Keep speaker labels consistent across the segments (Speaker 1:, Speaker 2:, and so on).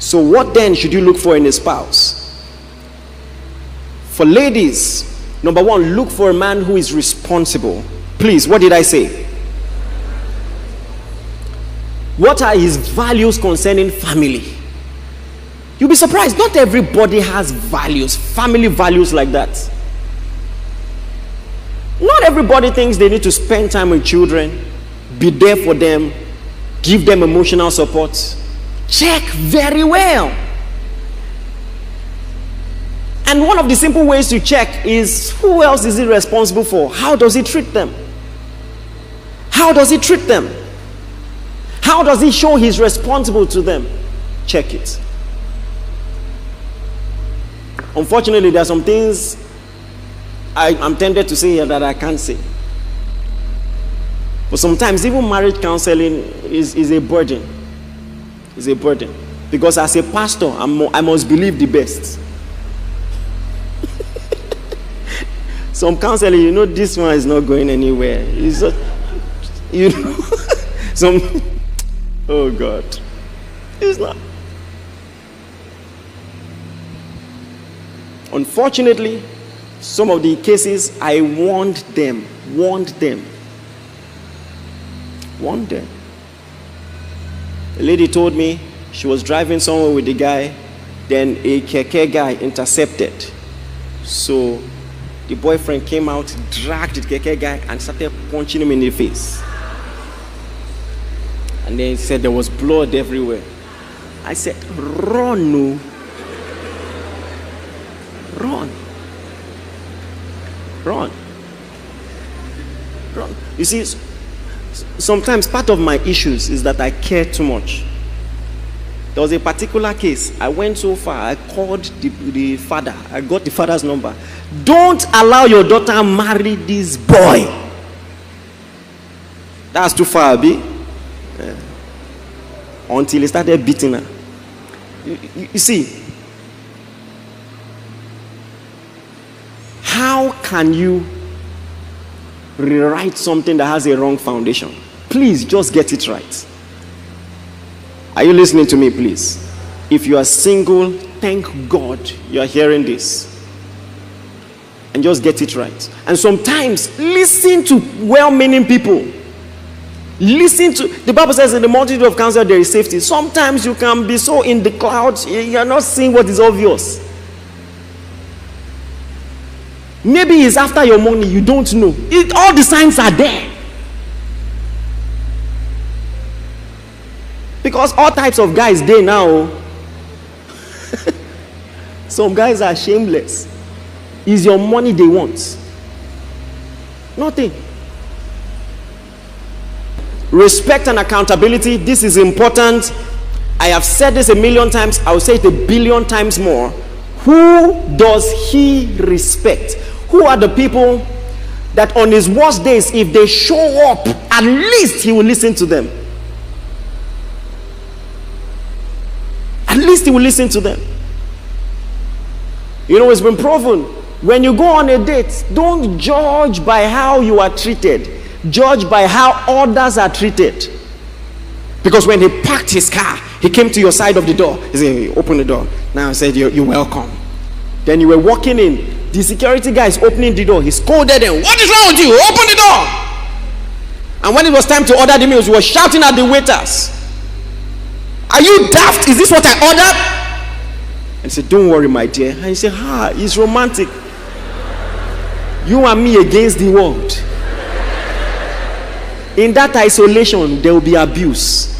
Speaker 1: So what then should you look for in a spouse? For ladies, number one, look for a man who is responsible. Please, what did I say? What are his values concerning family? You'll be surprised. Not everybody has values, family values like that. Not everybody thinks they need to spend time with children, be there for them, give them emotional support. Check very well. And one of the simple ways to check is, who else is he responsible for? How does he treat them? How does he treat them? How does he show he's responsible to them? Check it. Unfortunately, there are some things I'm tempted to say here that I can't say. But sometimes even marriage counseling is a burden. It's a burden. Because as a pastor, I must believe the best. Some counseling, you know, this one is not going anywhere. It's just, you know, oh God. It's not. Unfortunately, some of the cases, I warned them. A lady told me she was driving somewhere with the guy, then a keke guy intercepted. So the boyfriend came out, dragged the keke guy and started punching him in the face. And then he said there was blood everywhere. I said, run, no. Run. You see, sometimes part of my issues is that I care too much. There was a particular case. I went so far, I called the father. I got the father's number. Don't allow your daughter marry this boy. That's too far, Abi. Yeah. Until he started beating her. You see, how can you rewrite something that has a wrong foundation? Please just get it right. Are you listening to me, please? If you are single, thank God you are hearing this. And just get it right. And sometimes listen to well-meaning people. Listen to, the Bible says in the multitude of counsel there is safety. Sometimes you can be so in the clouds, you are not seeing what is obvious. Maybe it's after your money, you don't know. All the signs are there. Because all types of guys there now. Some guys are shameless. Is your money they want? Nothing. Respect and accountability. This is important. I have said this a million times. I will say it a billion times more. Who does he respect? Who are the people that on his worst days, if they show up, at least he will listen to them? At least he will listen to them. You know, it's been proven. When you go on a date, don't judge by how you are treated. Judge by how others are treated. Because when he parked his car, he came to your side of the door. He said, open the door. Now he said, you're welcome. Then you were walking in. The security guy is opening the door. He scolded him. What is wrong with you? Open the door. And when it was time to order the meals, he was shouting at the waiters. Are you daft? Is this what I ordered? And he said, don't worry, my dear. And he said, it's romantic. You and me against the world. In that isolation, there will be abuse.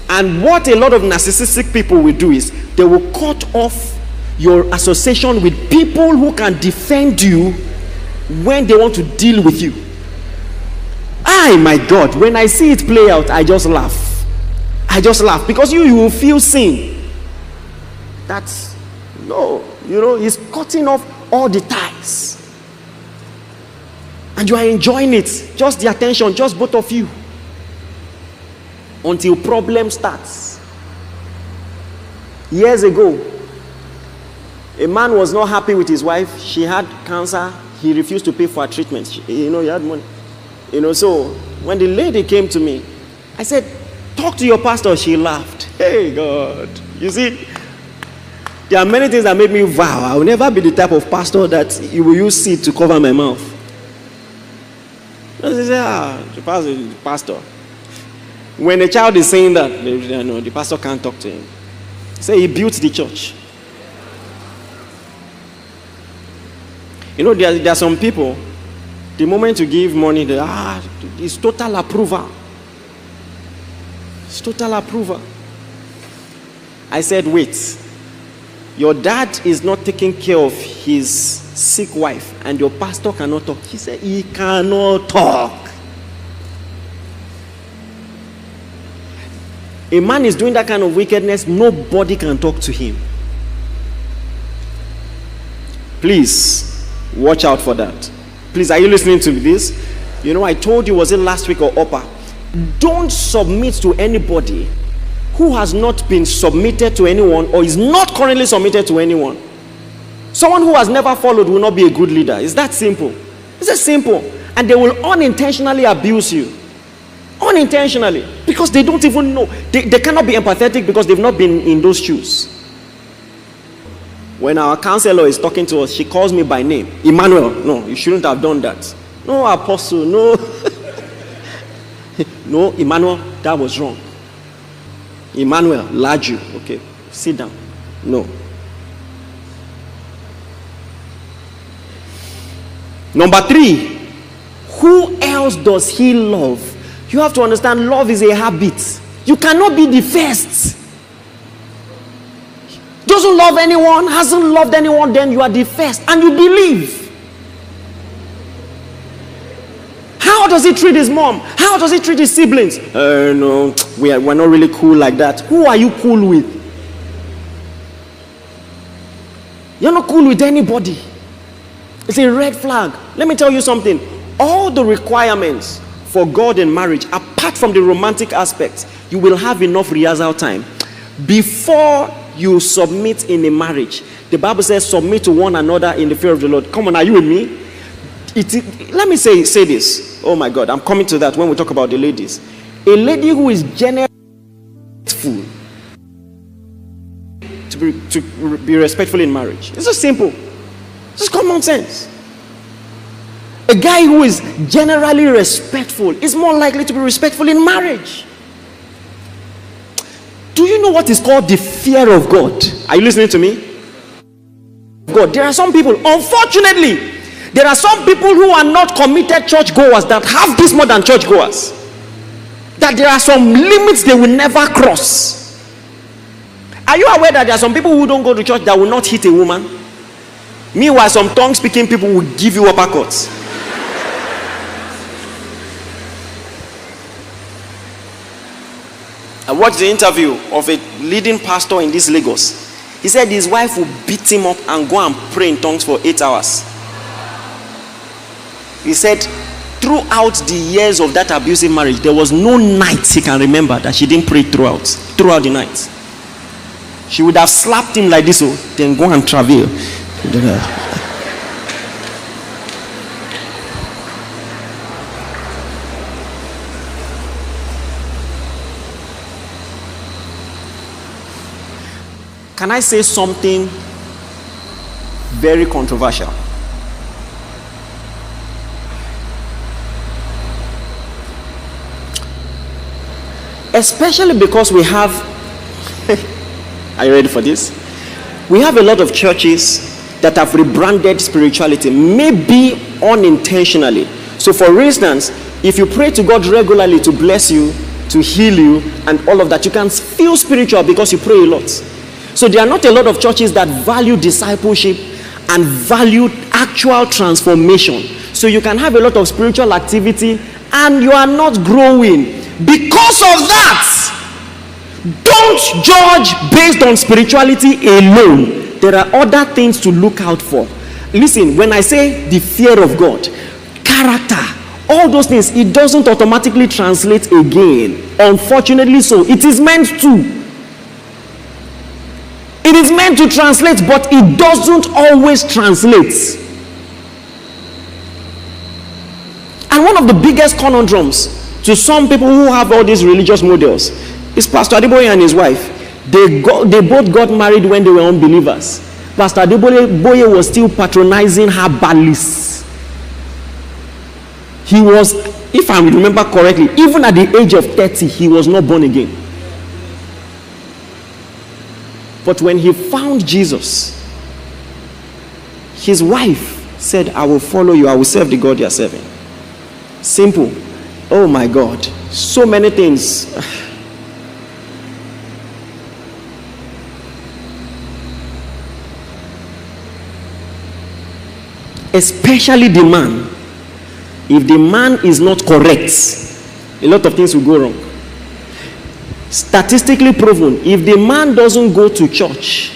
Speaker 1: And what a lot of narcissistic people will do is they will cut off your association with people who can defend you when they want to deal with you. My God, when I see it play out, I just laugh. Because you will feel seen. That's, no, he's cutting off all the ties. And you are enjoying it. Just the attention, just both of you. Until problem starts. Years ago, a man was not happy with his wife. She had cancer. He refused to pay for her treatment. He had money. So when the lady came to me, I said, Talk to your pastor. She laughed. Hey, God. You see, there are many things that make me vow. I will never be the type of pastor that you will use seed to cover my mouth. They say, the pastor. When a child is saying that, no, the pastor can't talk to him. Say he built the church. You know, there are some people, the moment you give money, it's total approval. It's total approval. I said, wait. Your dad is not taking care of his sick wife and your pastor cannot talk. He said, he cannot talk. A man is doing that kind of wickedness, nobody can talk to him. Please, watch out for that. Please, are you listening to this? You know, I told you, was it last week or upper? Don't submit to anybody who has not been submitted to anyone or is not currently submitted to anyone. Someone who has never followed will not be a good leader. It's that simple. It's that simple. And they will unintentionally abuse you. Unintentionally. Because they don't even know. They cannot be empathetic because they've not been in those shoes. When our counselor is talking to us, she calls me by name. Emmanuel. No, you shouldn't have done that. No, Apostle, no. No, Emmanuel, that was wrong. Emmanuel, large you. Okay, sit down. No. Number 3, who else does he love? You have to understand, love is a habit. You cannot be the first. Doesn't love anyone, hasn't loved anyone, then you are the first. And you believe. How does he treat his mom? How does he treat his siblings? No, we're not really cool like that. Who are you cool with? You're not cool with anybody. It's a red flag. Let me tell you something. All the requirements for God in marriage, apart from the romantic aspects, you will have enough rehearsal time. Before you submit in a marriage, the Bible says submit to one another in the fear of the Lord. Come on, are you with me? Let me say this. Oh my God, I'm coming to that when we talk about the ladies. A lady who is generally respectful, to be respectful in marriage. It's just simple. It's just common sense. A guy who is generally respectful is more likely to be respectful in marriage. Do you know what is called the fear of God? Are you listening to me? God, there are some people, unfortunately, there are some people who are not committed churchgoers that have this more than churchgoers. That there are some limits they will never cross. Are you aware that there are some people who don't go to church that will not hit a woman? Meanwhile, some tongue-speaking people will give you uppercuts. I watched the interview of a leading pastor in this Lagos. He said his wife will beat him up and go and pray in tongues for 8 hours. He said throughout the years of that abusive marriage, there was no night he can remember that she didn't pray throughout the night. She would have slapped him like this, then go and travel. Can I say something very controversial? Especially because we have are you ready for this? We have a lot of churches that have rebranded spirituality, maybe unintentionally. So for instance, if you pray to God regularly to bless you, to heal you, and all of that, you can feel spiritual because you pray a lot. So there are not a lot of churches that value discipleship and value actual transformation. So you can have a lot of spiritual activity and you are not growing. Because of that, don't judge based on spirituality alone. There are other things to look out for. Listen, when I say the fear of God, character, all those things, it doesn't automatically translate again. Unfortunately so. It is meant to. It is meant to translate, but it doesn't always translate. And one of the biggest conundrums to some people who have all these religious models It's Pastor Adeboye and his wife. They both got married when they were unbelievers. Pastor Adeboye was still patronizing herbalists. He was, if I remember correctly, even at the age of 30, he was not born again. But when he found Jesus, his wife said, I will follow you. I will serve the God you are serving. Simple. Oh my God. So many things. Especially the man. If the man is not correct, a lot of things will go wrong. Statistically proven, if the man doesn't go to church,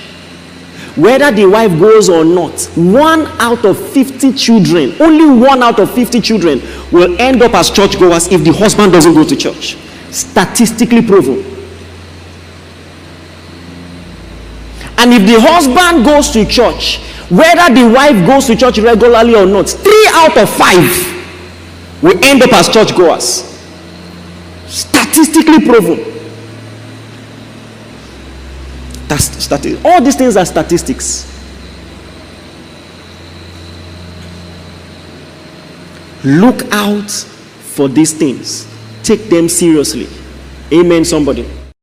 Speaker 1: whether the wife goes or not, 1 out of 50 children, only 1 out of 50 children will end up as churchgoers if the husband doesn't go to church. Statistically proven. And if the husband goes to church, whether the wife goes to church regularly or not, 3 out of 5 will end up as churchgoers. Statistically proven. All these things are statistics. Look out for these things. Take them seriously. Amen, somebody.